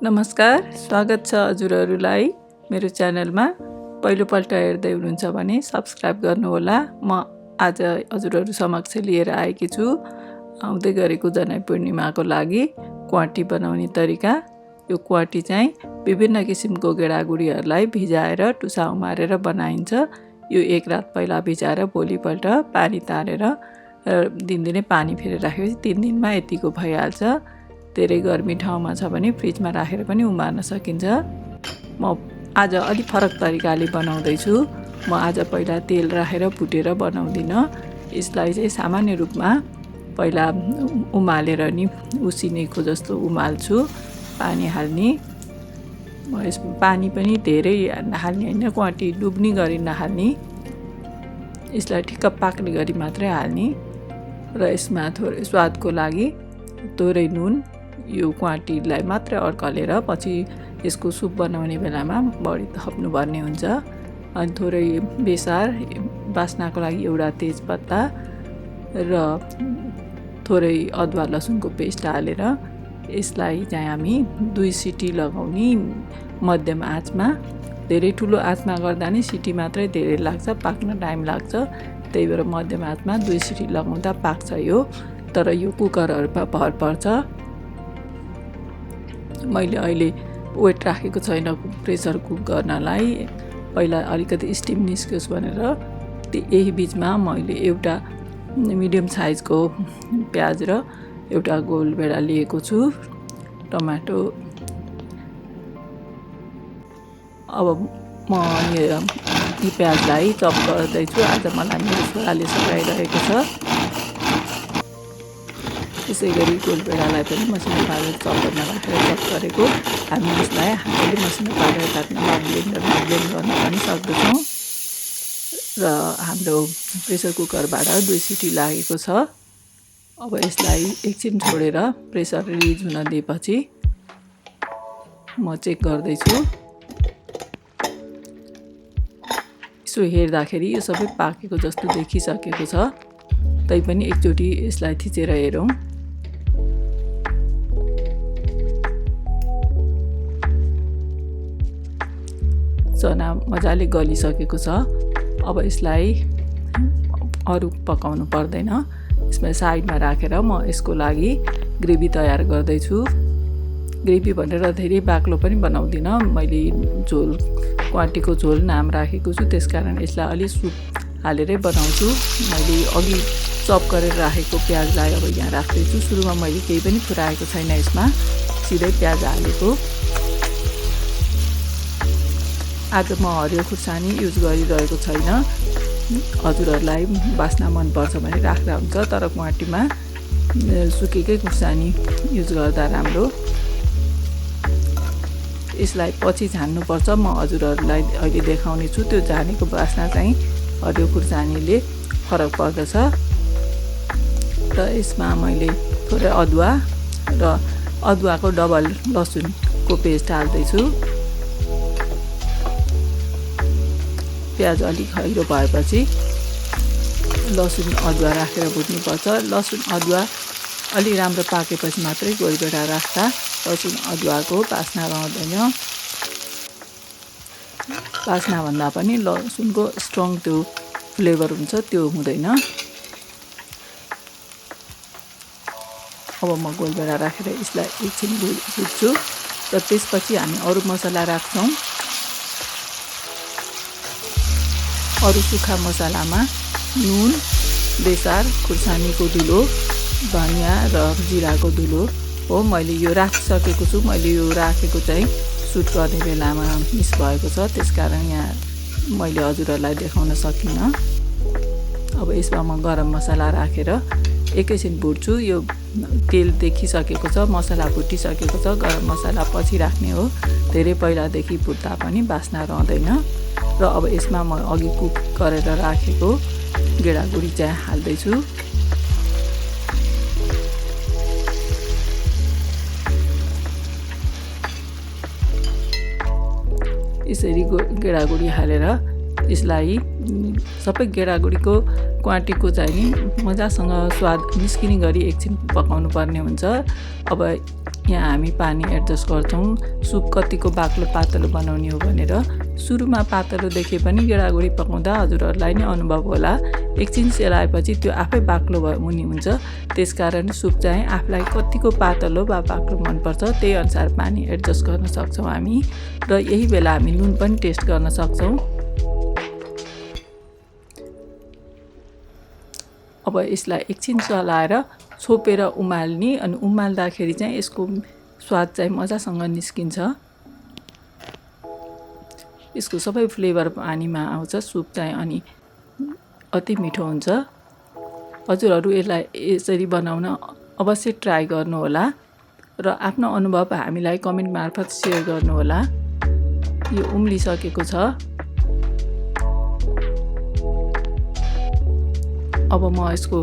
नमस्कार, स्वागत छ हजुरहरूलाई मेरो च्यानलमा। पहिलोपल्ट हेर्दै हुनुहुन्छ भने सब्स्क्राइब गर्नुहोला। म आज हजुरहरू समक्ष लिएर आएकी छु आउँदै गरेको जनै पूर्णिमाको लागि क्वाटी बनाउने तरिका। यो क्वाटी चाहिँ विभिन्न किसिमको गेडागुडीहरूलाई भिजाएर टुसा उमारेर बनाइन्छ। यो एक रात पहिला भिजाएर भोलिपल्ट पानी तारेर दिनदिनै पानी फेरेर राखेपछि 3 दिनमा यतिको भइहाल्छ। धेरै गर्मी ठाउँमा छ भने फ्रिजमा राखेर पनि उमार्न सकिन्छ। म आज अलि फरक तरिकाले बनाउँदैछु। म आज पहिला तेल राखेर भुटेर बनाउँदिन। यसलाई चाहिँ सामान्य रूपमा पहिला उमालेर नि उसिनेको जस्तो उमाल्छु। पानी हाल्ने, म यस पानी पनि धेरै हाल्ने होइन, क्वाटी डुब्ने गरी नहाल्ने, यसलाई ठिक्क पाक्ने गरी मात्रै हाल्ने र यसमा थोरै स्वादको लागि थोरै नुन यो क्वाटीलाई मात्र अड्कलेर पछि यसको सुप बनाउने बेलामा बढी थप्नुपर्ने हुन्छ। अनि थोरै बेसार बास्नाको लागि एउटा तेजपत्ता र थोरै अदुवा लसुनको पेस्ट हालेर यसलाई चाहिँ हामी 2 सिटी लगाउने मध्यम आँचमा। धेरै ठुलो आँचमा गर्दा नि सिटी मात्रै धेरै लाग्छ, पाक्न टाइम लाग्छ। त्यही भएर मध्यम आँचमा 2 सिटी लगाउँदा पाक्छ यो। तर यो कुकरहरूमा भर पर्छ। मैले अहिले वेट राखेको छैन प्रेसर कुक गर्नलाई। पहिला अलिकति स्टिम निस्कियोस् भनेर यही बिचमा मैले एउटा मिडियम साइजको प्याज र एउटा गोल भेडा लिएको छु, टमाटो। अब म यो प्याजलाई चप गर्दैछु। आज मलाई मेरो छोराले सघाइरहेको छ। त्यसै गरी गोलभेडालाई पनि मसिनो पारेर चप गर्न राखेर चप गरेको। हामी यसलाई हातले मसिनो पारेर काट्नमा ब्लेन्डरमा ब्लेन्ड गर्न पनि सक्दछौँ। र हाम्रो प्रेसर कुकरबाट 2 सिटी लागेको छ। अब यसलाई एकछिन छोडेर प्रेसर रिलिज हुन दिएपछि म चेक गर्दैछु। यसो हेर्दाखेरि यो सबै पाकेको जस्तो देखिसकेको छ। तैपनि एकचोटि यसलाई थिचेर हेरौँ। चना मजाले गलिसकेको छ। अब यसलाई अरू पकाउनु पर्दैन। यसमा साइडमा राखेर म यसको लागि ग्रेभी तयार गर्दैछु। ग्रेभी भनेर धेरै बाक्लो पनि बनाउँदिनँ। मैले झोल क्वाटीको झोल नाम राखेको छु, त्यसकारण यसलाई अलि सुप हालेरै बनाउँछु। मैले अघि चप गरेर राखेको प्याजलाई अब यहाँ राख्दैछु। सुरुमा मैले केही पनि फुराएको छैन, यसमा सिधै प्याज हालेको। आज म हरियो खुर्सानी युज गरिरहेको छैन। हजुरहरूलाई बास्ना मनपर्छ भने राख्दा हुन्छ, तर क्वाटीमा सुकेकै खुर्सानी युज गर्दा राम्रो। यसलाई पछि झान्नुपर्छ। म हजुरहरूलाई अहिले देखाउने छु। त्यो झानेको बास्ना चाहिँ हरियो खुर्सानीले फरक पर्दछ। र यसमा मैले थोरै अदुवा र अदुवाको डबल लसुनको पेस्ट हाल्दैछु। प्याज अलिक खैरो भएपछि लसुन अदुवा राखेर भुट्नुपर्छ। लसुन अदुवा अलि राम्रो पाकेपछि मात्रै गोलभेडा राख्दा लसुन अदुवाको बास्ना रहँदैन। बास्ना भन्दा पनि लसुनको स्ट्रङ त्यो फ्लेभर हुन्छ, त्यो हुँदैन। अब म गोलभेडा राखेर यसलाई एकछिन भुट्छु र त्यसपछि हामी अरू मसला राख्छौँ। अरू सुक्खा मसलामा नुन, बेसार, खुर्सानीको धुलो, धनियाँ र जिराको धुलो हो। मैले यो राखिसकेको छु। मैले यो राखेको चाहिँ सुट गर्ने बेलामा मिस भएको छ, त्यसकारण यहाँ मैले हजुरहरूलाई देखाउन सकिनँ। अब यसमा म गरम मसला राखेर एकैछिन भुट्छु। यो तेल देखिसकेको छ, मसला भुटिसकेको छ। गरम मसला पछि राख्ने हो। धेरै पहिलादेखि भुट्दा पनि बास्ना रहँदैन। र अब यसमा म अघि कुक गरेर राखेको गेडागुडी चाहिँ हाल्दैछु। यसरी गेडागुडी हालेर यसलाई सबै गेडागुडीको क्वाटीको चाहिँ नि मजासँग स्वाद निस्किने गरी एकछिन पकाउनु पर्ने हुन्छ। अब यहाँ हामी पानी एडजस्ट गर्छौँ सुप कतिको बाक्लो पातलो बनाउने हो भनेर। सुरुमा पातलो देखे पनि गेडागुडी पकाउँदा हजुरहरूलाई नै अनुभव होला, एकछिन सेलाएपछि त्यो आफै बाक्लो हुने हुन्छ। त्यसकारण सुप चाहिँ आफूलाई कतिको पातलो वा बाक्लो मनपर्छ त्यही अनुसार पानी एडजस्ट गर्न सक्छौँ हामी। र यही बेला हामी नुन पनि टेस्ट गर्न सक्छौँ। अब यसलाई एकछिन चलाएर छोपेर उमाल्ने, अनि उमाल्दाखेरि चाहिँ यसको स्वाद चाहिँ मजासँग निस्किन्छ। यसको सबै फ्लेभर पानीमा आउँछ सुप चाहिँ, अनि अति मिठो हुन्छ। हजुरहरू यसलाई यसरी बनाउन अवश्य ट्राई गर्नुहोला र आफ्नो अनुभव हामीलाई कमेन्ट मार्फत सेयर गर्नुहोला। यो उम्लिसकेको छ। अब म यसको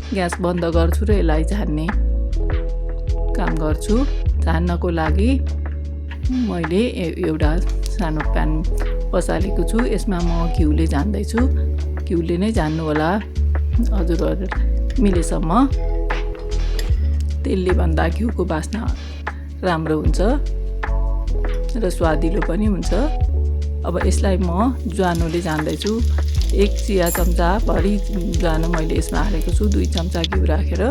ग्यास बन्द गर्छु र यसलाई झान्ने काम गर्छु। झान्नको लागि मैले एउटा सानो प्यान पसालेको छु, यसमा म घिउले झान्दैछु। घिउले नै झान्नु होला हजुरहरू मिलेसम्म। तेलले भन्दा घिउको बास्ना राम्रो हुन्छ र स्वादिलो पनि हुन्छ। अब यसलाई म ज्वानोले झान्दैछु। 1 चिया चम्चा भरि ज्वानो मैले यसमा हालेको छु, 2 चम्चा घिउ राखेर।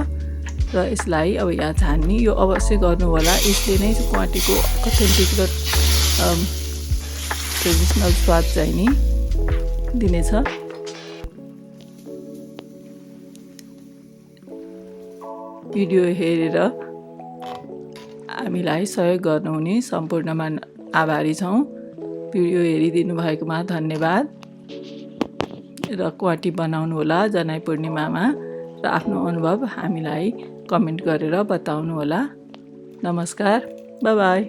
र यसलाई अब यहाँ झान्ने यो अवश्य गर्नु होला। यसले नै क्वाटीको अथेन्टिक र ट्रेडिसनल स्वाद चाहिँ नि दिनेछ। भिडियो हेरेर हामीलाई सहयोग गर्नुहुने सम्पूर्णमा आभारी छौँ। भिडियो हेरिदिनु भएकोमा धन्यवाद। र क्वाटी बनाउनु होला जनाई पूर्णिमामा र आफ्नो अनुभव हामीलाई कमेन्ट गरेर बताउनु होला। नमस्कार, बाई बाई।